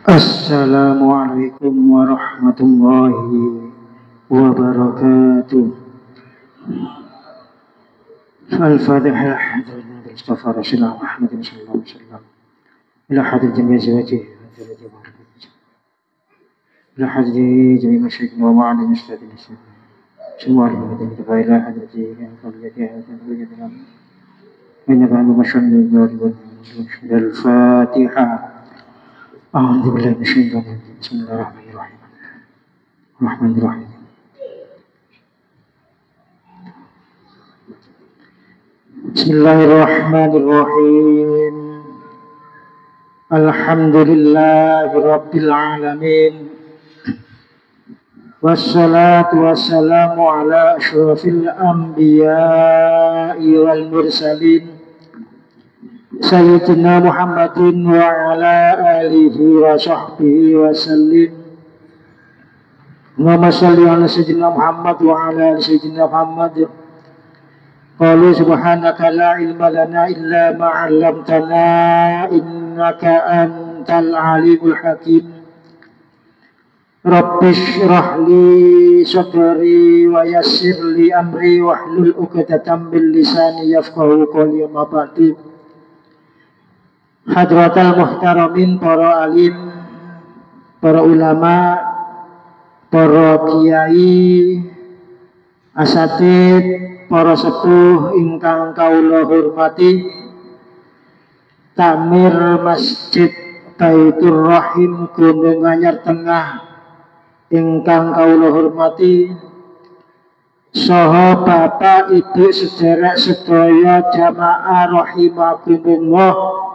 Assalamualaikum warahmatullahi wabarakatuh. Al-Fatihah. Mustafa Rasulullah Muhammad sallallahu alaihi wasallam. Ila hadir jami' zawajih. Ila hadir jami' masyayikh wa ma'alim ustadin. Semua alhamdulillah kita ila hadir jami' al-Fatihah. Innaka antal mushannid al-Fatihah. أعوذ بالله من الشيطان الرجيم بسم الله الرحمن الرحيم بسم الله الرحمن الرحيم الحمد لله رب العالمين والصلاة والسلام على أشرف الأنبياء والمرسلين Sayyidina Muhammadin wa ala alihi wa sahbihi wa sallim. Allahumma salli ala Sayyidina Muhammad wa ala ali Sayyidina Muhammad. Qalu subhanaka la ilma lana illa ma 'allamtana innaka antal alimul hakim. Rabbi shrah li sadri wa yassir li amri wahlul 'uqdatam min lisani yafqahu qawli ma ba'du. Hadratal muhtaramin, para alim, para ulama, para kiai, asatid, para sepuh ingkang kaula hormati, Takmir Masjid Baitur Rahim Gunung Anyar Tengah ingkang kaula hormati, saha bapak ibu sederek sedaya jamaah rahimakumullah.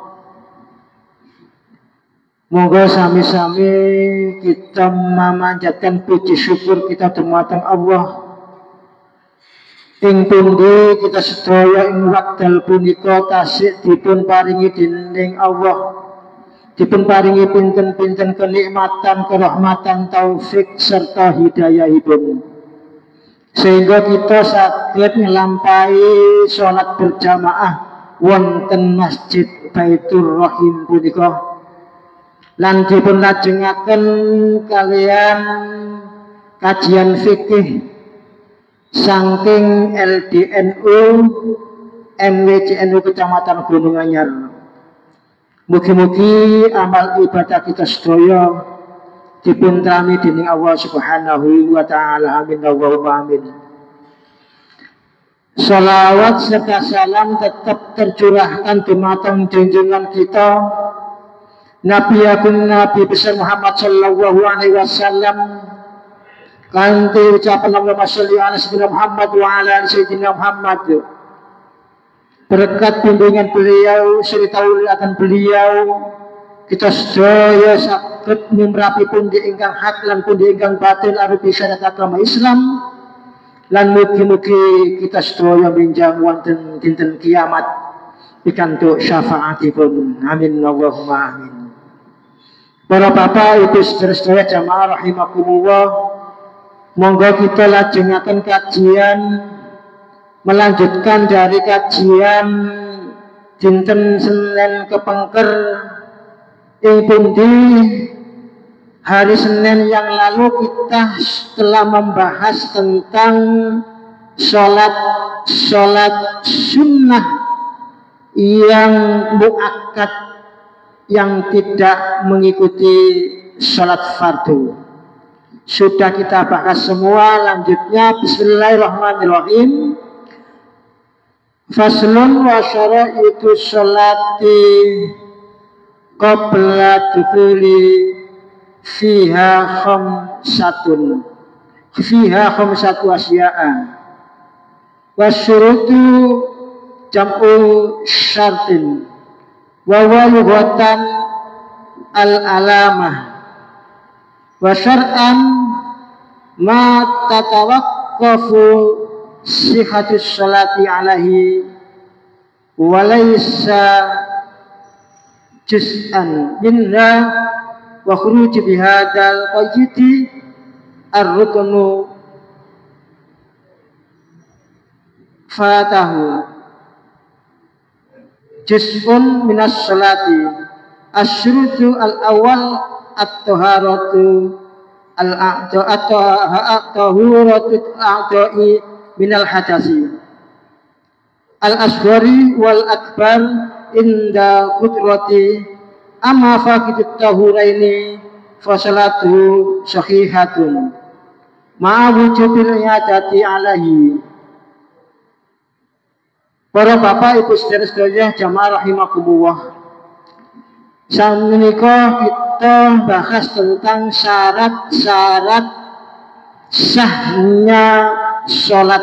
Moga sami-sami kita memanjatkan puji syukur kita dumateng Allah. Ing pundi kita sedaya ing wekdal punika tasih dipun paringi dening Allah, dipun paringi pinten-pinten kenikmatan, kerahmatan, taufik serta hidayahipun, sehingga kita saged nglampahi salat berjamaah wonten Masjid Baitur Rahim punika. Lan dipun lajengaken kalian kajian fikih saking LDNU MWCNU Kecamatan Gunung Anyar. Mugi-mugi amal ibadah kita sedaya dipun trami dening Allah Subhanahu wa taala. Amin Allahumma amin. Salawat serta salam tetap tercurahkan dumateng junjungan kita Nabi Agung Nabi besar Muhammad sallallahu alaihi wasallam, kanthi ucapan Allahumma sholli ala sayyidina Muhammad wa ala ali sayyidina Muhammad. Berkat bimbingan beliau, serta uliatan beliau, kita sedaya saged nimrapi pundi ingkang hak lan pundi ingkang batil arupi syariat agama Islam. Lan mugi-mugi kita sedaya minjang wonten dinten kiamat pikantuk syafaatipun. Amin Allahumma amin. Para bapak ibu saudara jamaah rahimakumullah, monggo kita lajengaken kajian, melanjutkan dari kajian dinten Senin kepengker ing pundi hari Senin yang lalu kita telah membahas tentang sholat sunnah yang muakkad, yang tidak mengikuti sholat fardu. Sudah kita bahas semua. Lanjutnya bismillahirrahmanirrahim. Faslun wa syara'itu sholati qabla dukhuli fiha khamsatu asya'a wa syurutu jam'u syartin wa lughatan al-alamah wa syar'an ma tatawaqqafu sihhatus sholati alaihi wa laysa juz'an minna wa khuruj bihadzal qayyidi ar-ruknu fatahu. juz'un minas sholati. Asyrutu al-awwal at-taharatu al-tahuratu al-a'dha'i minal hadasi al-asghari wal akbar inda qudrati amma faqidut tahuraini fa salatu sahihatun ma'a wujubil i'adati alaihi. Para bapak ibu saudara-saudara jamaah rahimakumullah, saat menikah kita bahas tentang syarat-syarat sahnya sholat,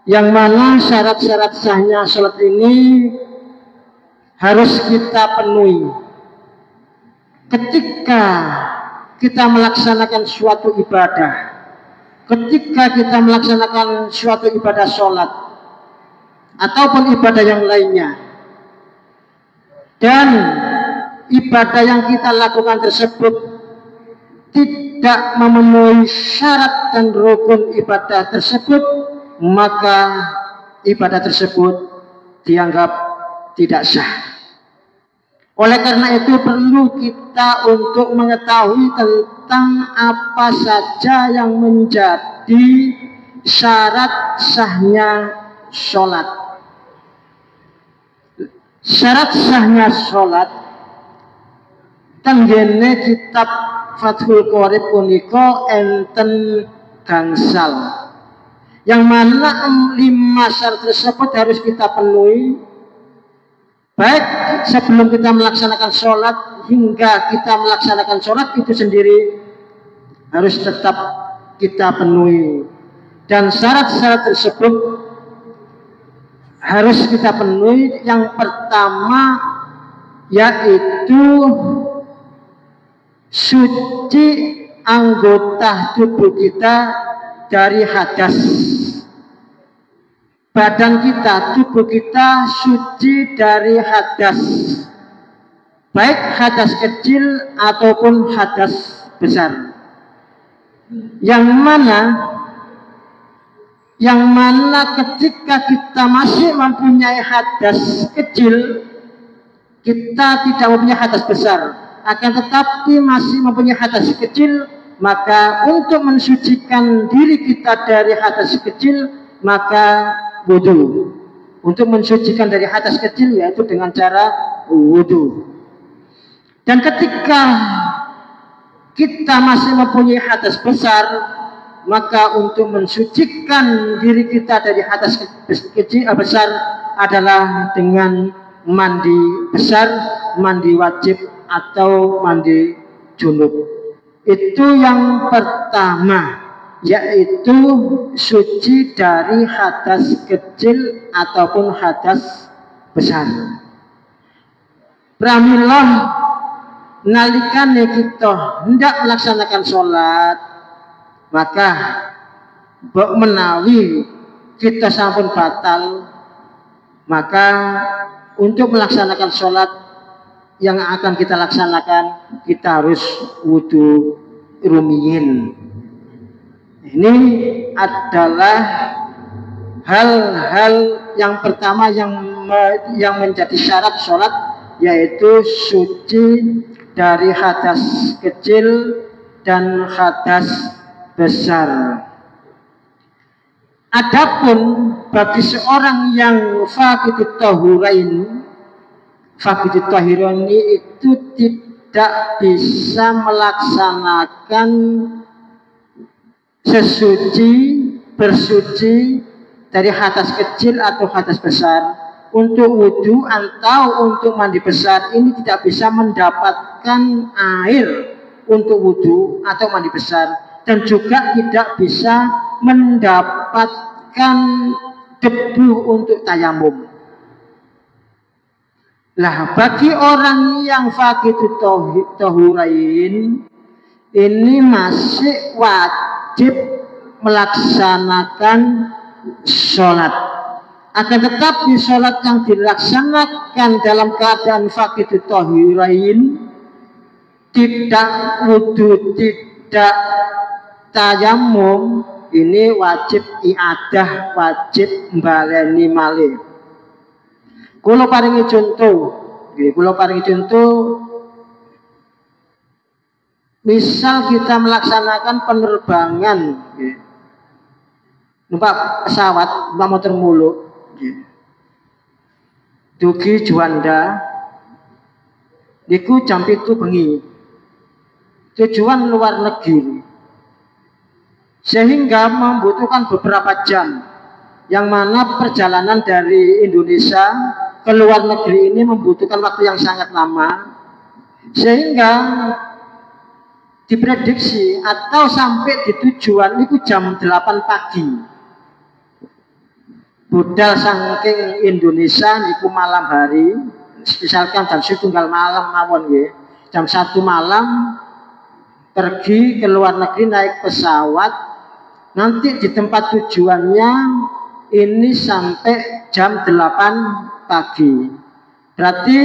yang mana syarat-syarat sahnya sholat ini harus kita penuhi ketika kita melaksanakan suatu ibadah, ketika kita melaksanakan suatu ibadah sholat ataupun ibadah yang lainnya. Dan ibadah yang kita lakukan tersebut tidak memenuhi syarat dan rukun ibadah tersebut, maka ibadah tersebut dianggap tidak sah. Oleh karena itu perlu kita untuk mengetahui tentang apa saja yang menjadi syarat sahnya sholat. Syarat sahnya sholat tenggene kitab Fathul Qorib punika enten gangsal, yang mana 5 syarat tersebut harus kita penuhi baik sebelum kita melaksanakan sholat hingga kita melaksanakan sholat itu sendiri harus tetap kita penuhi. Dan syarat-syarat tersebut harus kita penuhi. Yang pertama yaitu suci anggota tubuh kita dari hadas. Badan kita, tubuh kita suci dari hadas, baik hadas kecil ataupun hadas besar. Yang mana ketika kita masih mempunyai hadas kecil, kita tidak mempunyai hadas besar, akan tetapi masih mempunyai hadas kecil, maka untuk mensucikan diri kita dari hadas kecil, maka wudu. Untuk mensucikan dari hadas kecil yaitu dengan cara wudu. Dan ketika kita masih mempunyai hadas besar, maka untuk mensucikan diri kita dari hadas besar adalah dengan mandi besar, mandi wajib atau mandi junub. Itu yang pertama, yaitu suci dari hadas kecil ataupun hadas besar. Pramila nalikane kita hendak melaksanakan sholat, maka mbok menawi kita sampun batal, maka untuk melaksanakan sholat yang akan kita laksanakan, kita harus wudu rumiyin. Ini adalah hal-hal yang pertama yang menjadi syarat sholat, yaitu suci dari hadas kecil dan hadas besar. Adapun bagi seorang yang faqidut tahurain itu tidak bisa melaksanakan bersuci dari hadas kecil atau hadas besar. Untuk wudhu atau untuk mandi besar ini tidak bisa mendapatkan air untuk wudhu atau mandi besar, dan juga tidak bisa mendapatkan debu untuk tayamum. Nah, bagi orang yang faqidut tahurain ini masih wajib melaksanakan sholat. Akan tetapi sholat yang dilaksanakan dalam keadaan faqidut tahurain, tidak wudu, tidak tayamum, ini wajib i'adah, wajib mbaleni malih. Kula paringi contoh, nggih, kula paringi contoh. Misal kita melaksanakan penerbangan, nggih. Numpak pesawat, numpak motor muluk, nggih. Dugi Juanda, niku jam 7 bengi. Tujuan luar negeri. Sehingga membutuhkan beberapa jam. Yang mana perjalanan dari Indonesia ke luar negeri ini membutuhkan waktu yang sangat lama. Sehingga diprediksi atau sampai di tujuan itu jam 8 pagi. Budal saking Indonesia niku malam hari, misalkan jam 7 malam mawon nggih. Jam 1 malam pergi ke luar negeri naik pesawat, nanti di tempat tujuannya ini sampai jam 8 pagi. Berarti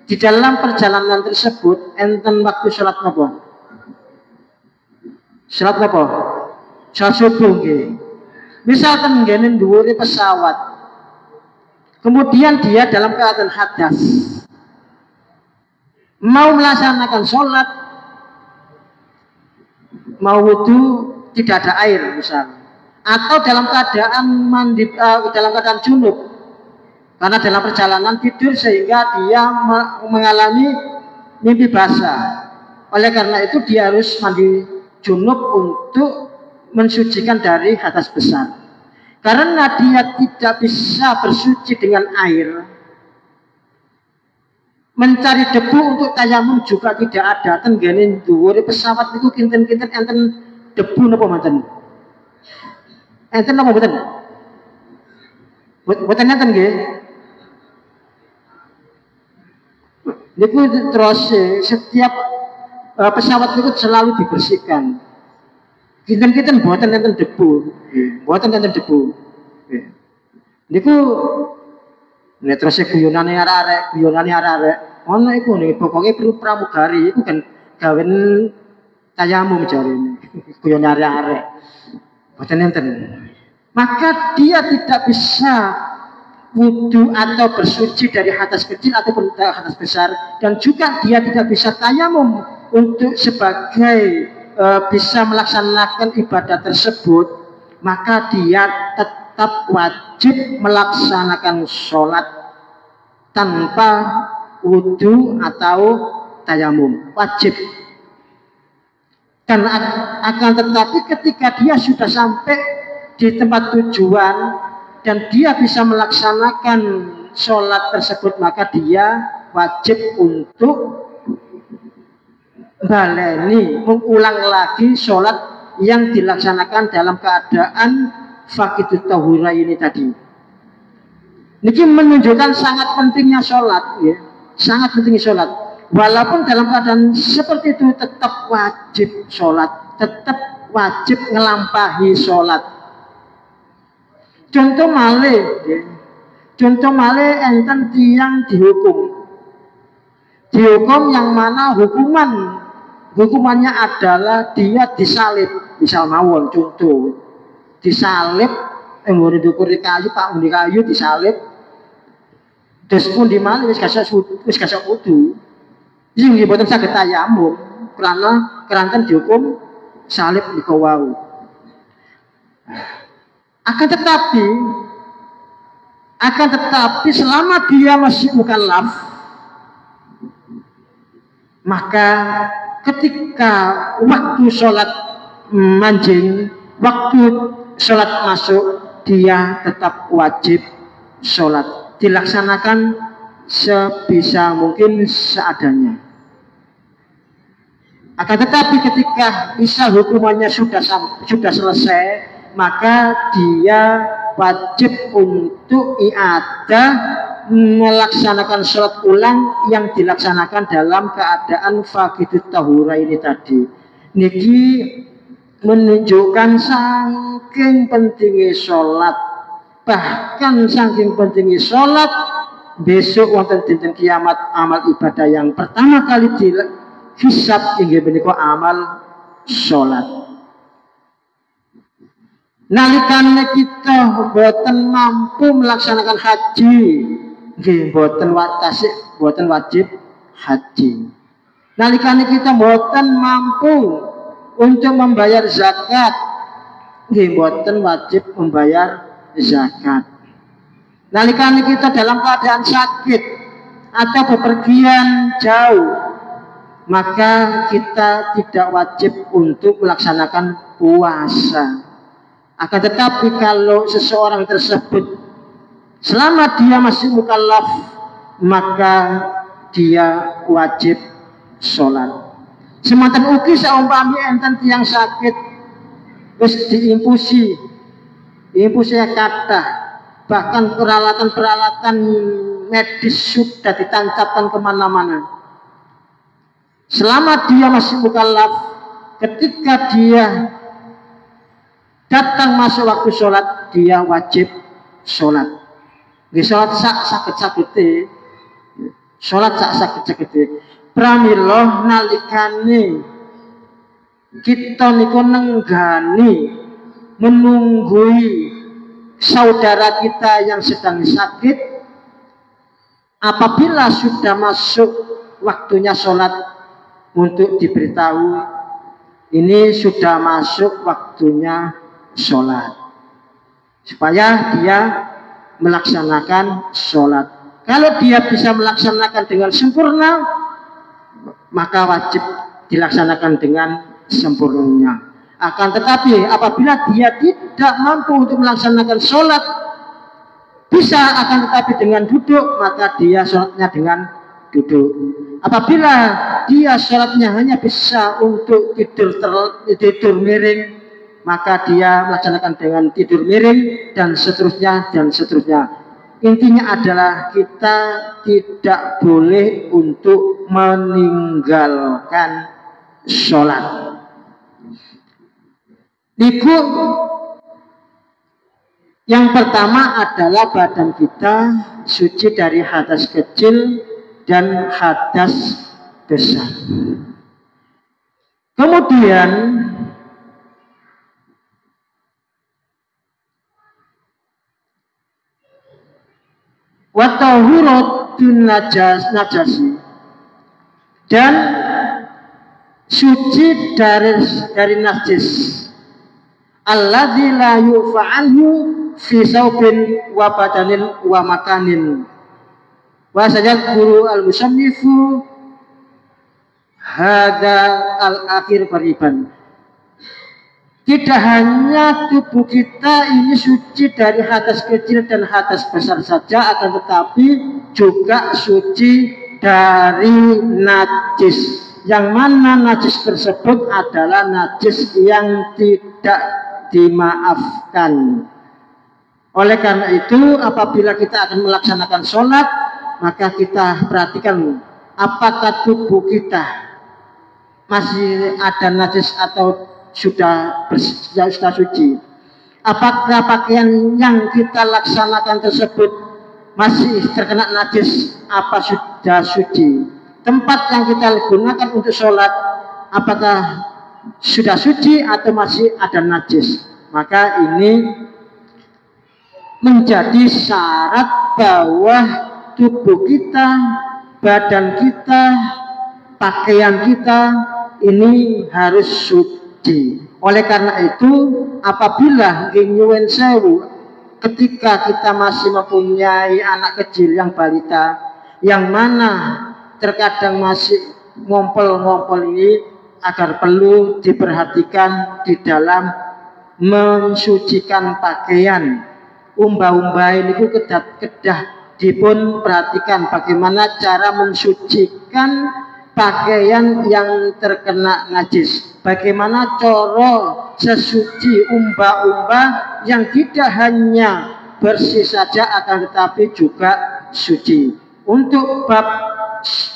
di dalam perjalanan tersebut enten waktu sholat apa? Sholat apa? Sholat subuh nggih. Misalkan ngene dhuwure pesawat. Kemudian dia dalam keadaan hadas. Mau melaksanakan sholat, mau wudu, tidak ada air misalnya. Atau dalam keadaan mandi, dalam keadaan junub. Karena dalam perjalanan tidur sehingga dia mengalami mimpi basah. Oleh karena itu dia harus mandi junub untuk mensucikan dari hadas besar. Karena dia tidak bisa bersuci dengan air, mencari debu untuk tayamum juga tidak ada. Tenggene dhuwure pesawat itu kinten-kinten enten debu napa mboten? Enten napa mboten? Mboten enten nggih. Niku terus setiap pesawat itu selalu dibersihkan. Kinten-kinten mboten enten debu, mboten enten debu. Niku nek terus guyonane arek-arek, ono iku nih pokoke pramugari iku kan gawen tayamum jarene. Guyonane arek-arek. Mboten enten. Maka dia tidak bisa wudu atau bersuci dari hadas kecil ataupun hadas besar, dan juga dia tidak bisa tayamum untuk sebagai bisa melaksanakan ibadah tersebut, maka dia tetap wajib melaksanakan sholat tanpa wudu atau tayamum, wajib. Dan akan tetapi ketika dia sudah sampai di tempat tujuan dan dia bisa melaksanakan sholat tersebut, maka dia wajib untuk baleni, mengulang lagi sholat yang dilaksanakan dalam keadaan faqidut tahura ini tadi. Ini menunjukkan sangat pentingnya sholat, ya. Sangat pentingnya sholat. Walaupun dalam keadaan seperti itu tetap wajib sholat, tetap wajib ngelampahi sholat. Contoh malih, ya. Contoh malih enten tiang dihukum. Dihukum yang mana hukumannya adalah dia disalib, misal mawon contoh, disalib, nggone dukur kayu, pak undi kayu disalib, terus pun di mana wis kasih wudu, sing boten saged tayamum, karena keranten dihukum salib niku wau. Akan tetapi selama dia masih mukallaf, maka ketika waktu sholat manjing, waktu sholat masuk, dia tetap wajib sholat, dilaksanakan sebisa mungkin seadanya. Akan tetapi ketika misal hukumannya sudah selesai, maka dia wajib untuk i'adah, melaksanakan sholat ulang yang dilaksanakan dalam keadaan faqidut tahura ini tadi. Niki menunjukkan saking pentingnya sholat, bahkan saking pentingnya sholat, besok wonten dinten kiamat amal ibadah yang pertama kali dihisab inggih menika amal sholat. Nalikane kita boten mampu melaksanakan haji, nggih boten wajib haji. Nalikane kita boten mampu untuk membayar zakat, nggih boten wajib membayar zakat. Nalikane kita dalam keadaan sakit atau bepergian jauh, maka kita tidak wajib untuk melaksanakan puasa. Akan tetapi kalau seseorang tersebut selama dia masih mukallaf, maka dia wajib sholat. Semantan ugi saumpami enten tiang sakit wis diimpusi kata, bahkan peralatan medis sudah ditancapkan kemana-mana. Selama dia masih mukallaf, ketika dia datang masuk waktu sholat, dia wajib sholat. Sholat sakit-sakit, sholat sakit-sakit. Pramila nalikane kita niku nenggani menunggui saudara kita yang sedang sakit, apabila sudah masuk waktunya sholat, untuk diberitahu ini sudah masuk waktunya sholat, supaya dia melaksanakan sholat. Kalau dia bisa melaksanakan dengan sempurna, maka wajib dilaksanakan dengan sempurnanya. Akan tetapi apabila dia tidak mampu untuk melaksanakan sholat, bisa akan tetapi dengan duduk, maka dia sholatnya dengan duduk. Apabila dia sholatnya hanya bisa untuk tidur miring, maka dia melaksanakan dengan tidur miring, dan seterusnya dan seterusnya. Intinya adalah kita tidak boleh untuk meninggalkan sholat. Niku yang pertama adalah badan kita suci dari hadas kecil dan hadas besar. Kemudian wa tahuratun najasi, dan suci dari najis, alladzi la yufa'anhu fi saubin wa badanin wa makanin. Wa sajad guru al-musannifu hadza al-akhir qariban. Tidak hanya tubuh kita ini suci dari hadas kecil dan hadas besar saja, akan tetapi juga suci dari najis. Yang mana najis tersebut adalah najis yang tidak dimaafkan. Oleh karena itu, apabila kita akan melaksanakan sholat, maka kita perhatikan apakah tubuh kita masih ada najis atau sudah suci. Apakah pakaian yang kita laksanakan tersebut masih terkena najis, apa sudah suci? Tempat yang kita gunakan untuk sholat, apakah sudah suci atau masih ada najis? Maka ini menjadi syarat bahwa tubuh kita, badan kita, pakaian kita ini harus suci. Oleh karena itu, apabila nyuwun sewu, ketika kita masih mempunyai anak kecil yang balita, yang mana terkadang masih ngompol-ngompol ini, agar perlu diperhatikan di dalam mensucikan pakaian. Umba-umba ini kedah dipun perhatikan bagaimana cara mensucikan pakaian yang terkena najis. Bagaimana cara sesuci umba-umba yang tidak hanya bersih saja, akan tetapi juga suci. Untuk bab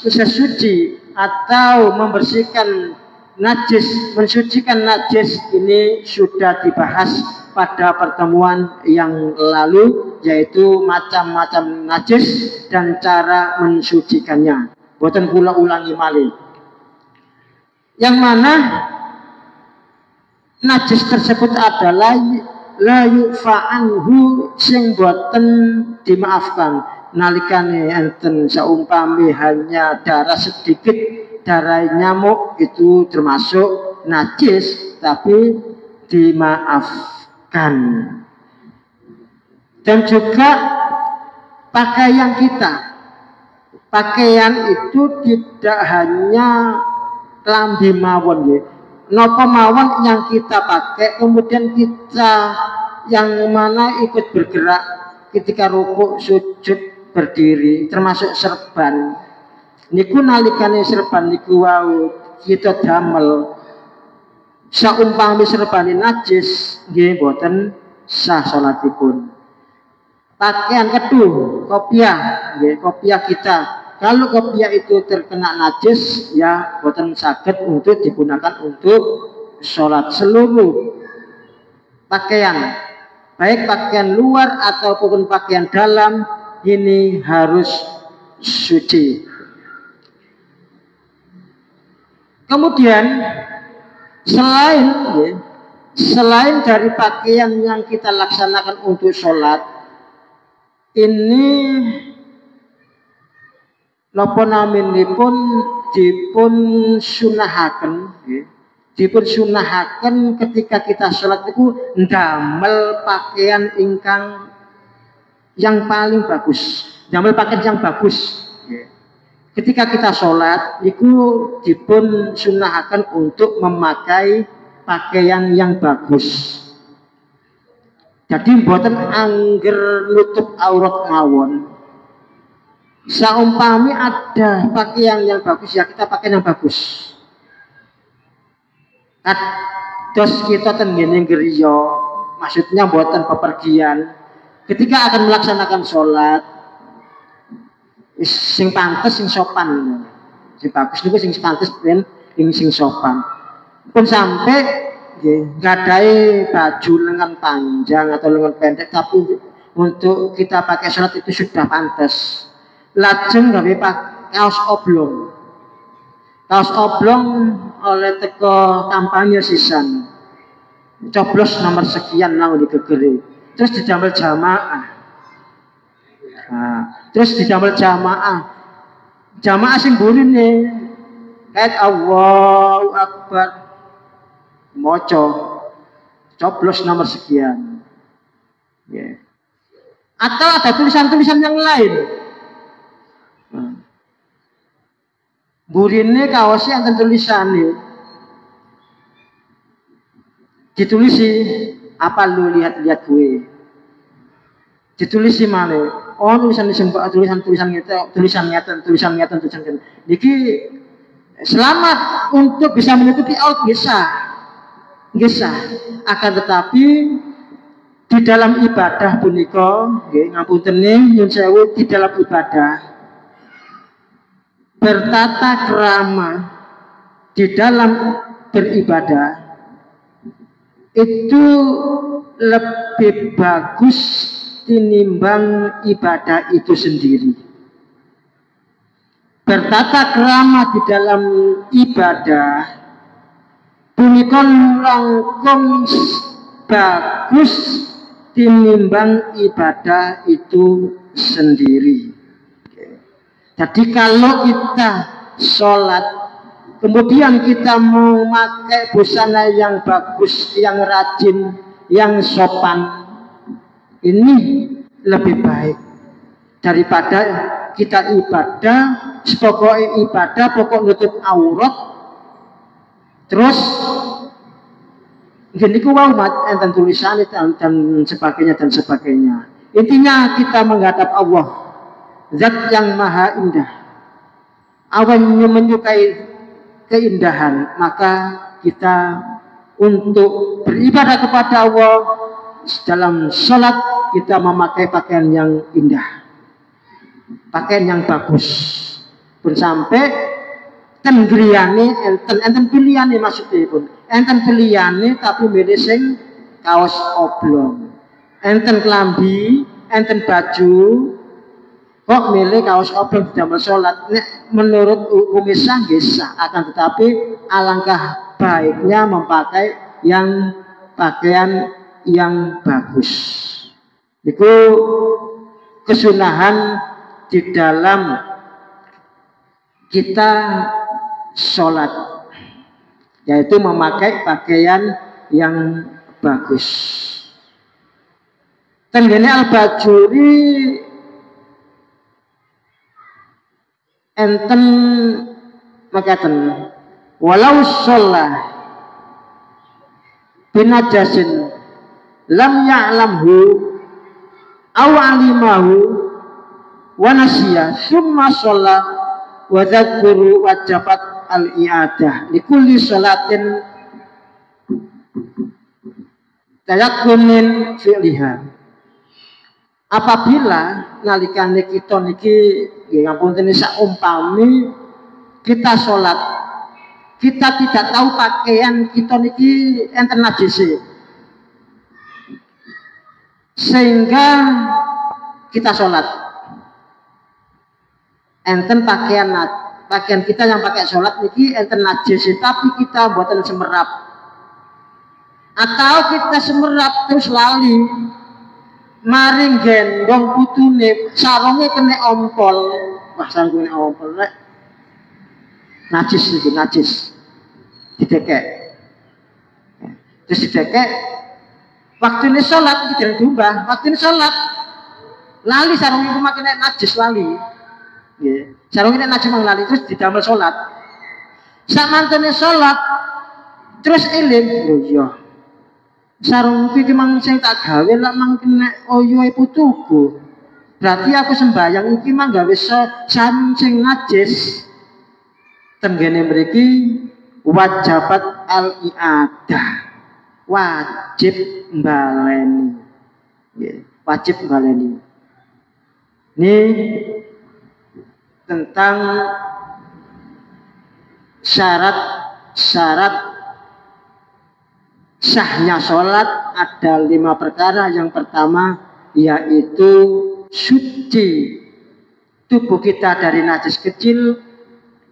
sesuci atau membersihkan najis, mensucikan najis, ini sudah dibahas pada pertemuan yang lalu, yaitu macam-macam najis dan cara mensucikannya. Boten kula ulangi malih. Yang mana najis tersebut adalah la yufa'anhu, sing boten dimaafkan. nalikane enten saumpami hanya darah sedikit, darah nyamuk itu termasuk najis, tapi dimaafkan. Dan juga pakaian kita, pakaian itu tidak hanya lambi mawon ya. Napa mawon yang kita pakai, kemudian kita yang mana ikut bergerak ketika rukuk, sujud, berdiri, termasuk serban. Niku nalikane serban niku wau kita damel saumpami serbane najis nggih boten sah salatipun. Pakaian kedua, kopiah, nggih, kopiah kita. Kalau kopiah itu terkena najis, ya boten saged untuk digunakan untuk sholat. Seluruh pakaian, baik pakaian luar ataupun pakaian dalam, ini harus suci. Kemudian selain dari pakaian yang kita laksanakan untuk sholat, ini napa naminipun dipun sunahaken, dipun sunahaken ketika kita sholat itu ndamel pakaian ingkang yang paling bagus, ndamel pakaian yang bagus. Ketika kita sholat, itu dipun sunahaken untuk memakai pakaian yang bagus. Jadi mboten angger nutup aurat mawon. Saumpami ada pakaian yang bagus, ya kita pakai yang bagus. Kados kita ten ngene griya, maksudnya mboten bepergian. Ketika akan melaksanakan sholat, sing pantes, sing sopan, sing bagus niku sing pantes dan sing sopan. Pun sampai gadai baju lengan panjang atau lengan pendek, tapi untuk kita pakai sholat itu sudah pantas. Lajeng gawe kaos oblong. Kaos oblong oleh teko kampanye sisan. Coblos nomor sekian nang digegeri. Terus didamel jamaah. Nah, terus didamel jamaah. Jamaah sing burine kait Allahu Akbar. Moco coblos nomor sekian, atau ada tulisan-tulisan yang lain. Burine kaosnya ada tulisannya, ditulisi apa lu lihat-lihat gue, ditulisi mana? Oh tulisan nyata. Jadi selamat untuk bisa menutupi aurat bisa, akan tetapi di dalam ibadah punika, ngapunten nyun sewu, di dalam ibadah bertata krama di dalam beribadah itu lebih bagus tinimbang ibadah itu sendiri. Bertata krama di dalam ibadah punika langkung bagus tinimbang ibadah itu sendiri. Jadi kalau kita sholat, kemudian kita memakai busana yang bagus, yang rajin, yang sopan, ini lebih baik daripada kita ibadah, pokoknya ibadah, pokok nutup aurat, terus gini ku wau enten tulisan dan sebagainya. Intinya kita menghadap Allah, Zat yang maha indah. Awan menyukai keindahan, maka kita untuk beribadah kepada Allah dalam sholat kita memakai pakaian yang indah, pakaian yang bagus. Pun sampai tenggriane enten pilihan maksudnya pun enten pilihan tapi milih sing kaos oblong, enten kelambi, enten baju kok milih kaos oblong damel sholat. Nek menurut hukum Islam bisa, akan tetapi alangkah baiknya memakai yang pakaian yang bagus. Itu kesunahan di dalam kita sholat, yaitu memakai pakaian yang bagus. Tenggene Al-Bajuri enten makaten, walau sholat binajasin lam ya'lamhu aw alimahu wa nasiya summa sholat wa dzakuru wajabat al-i'adah likulli sholatin tayakunin fi'liha. Apabila nalikane kita niki nggih ngapunten saumpami kita sholat, kita tidak tahu pakaian kita niki enten najise, sehingga kita sholat enten pakaian kita yang pakai sholat niki enten najise, tapi kita buatan semerap, atau kita semerap terus lali maring gendong putune sarungnya kena ompol, wah sarung kena ompol rek najis itu, najis didekek, terus didekek waktu ini sholat kita diubah, waktu ini sholat lali sarung itu makin najis lali, sarung ini najis mang lali terus didamel sholat, samantene sholat terus eling, oh iya sarung iki mang sing tak gawe lak mang kena oyoe putuku, berarti aku sembahyang iki mang gawe sarung sing najis. Tenggene mriki wajabat al-i'adah, wajib mbaleni, wajib mbaleni. Ini tentang syarat sahnya sholat ada 5 perkara. Yang pertama yaitu suci tubuh kita dari najis kecil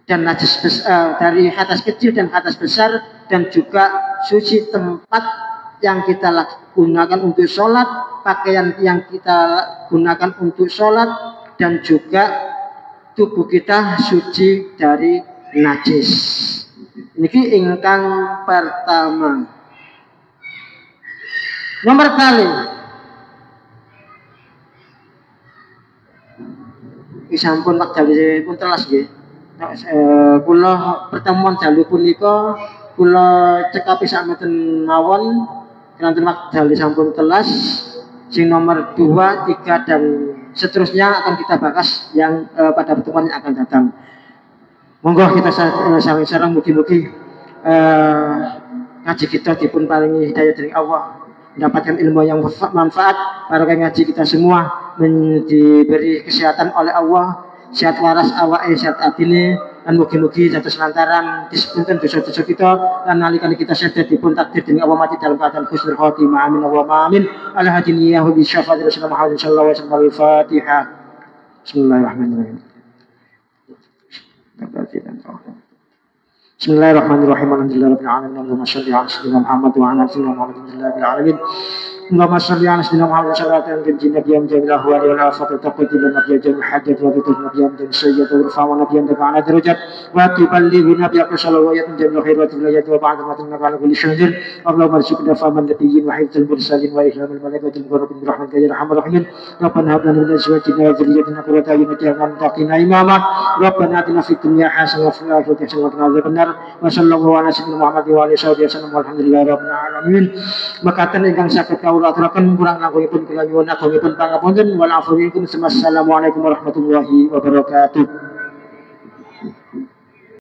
dan najis besar, dari hadas kecil dan hadas besar, dan juga suci tempat yang kita gunakan untuk sholat, pakaian yang kita gunakan untuk sholat, dan juga tubuh kita suci dari najis. Niki ingkang pertama. Nomor kali isampun Pak Jali pun telas nggih. Kula pertemuan dalu punika kula cekapi sakmeten mawon kanthi wekdal sampun telas, sing nomor 2, 3 dan seterusnya akan kita bahas yang pada pertemuan yang akan datang. Monggo kita sareng mugi-mugi ngaji kita dipun paringi hidayah dari Allah, mendapatkan ilmu yang bermanfaat, barokah ngaji kita semua, diberi kesehatan oleh Allah, sehat waras awake, sehat atine, dan mugi-mugi dados lantaran disepunten dosa-dosa kita lan nalika kita sedaya dipun takdir dening Allah mati dalam keadaan husnul khotimah. Amin Allahumma amin. Ala hadinihi bi syafaati Rasulullah Muhammad sallallahu alaihi wasallam. Al-Fatihah. Bismillahirrahmanirrahim. Bismillahirrahmanirrahim. Alhamdulillahirabbil alamin. Allahumma shalli ala sayyidina Muhammad wa ala ali sayyidina Muhammad alhamdulillahil alamin. Allahumma shalli ala sayyidina Muhammad sallallahu alaihi wasallam nabiyyan jamil ahwali wal afat taqaddil nabiyyan jamil hajat wa bitul nabiyyan jamil sayyid wa rafa wa nabiyyan ta'ala darajat wa tuballighu nabiyyan sallallahu alaihi wasallam jamil khairat wa layat wa ba'da ma tunna ala kulli syahrin. Allahumma arzuqna faman nabiyyin wa hifdzal mursalin wa ihramil malaikatil muqarrabin bi rahmatika ya arhamar rahimin. Rabbana hab lana min azwajina wa dhurriyyatina qurrata a'yun waj'alna muttaqina imama. Rabbana atina fid dunya hasanah wa fil akhirati hasanah wa qina adzabannar. Wa sallallahu ala sayyidina Muhammad wa alihi wasallam walhamdulillahirabbil alamin. Makaten ingkang saged kawula aturaken kurang langkungipun kula nyuwun agungipun pangapunten wal afu minkum. Assalamualaikum warahmatullahi wabarakatuh.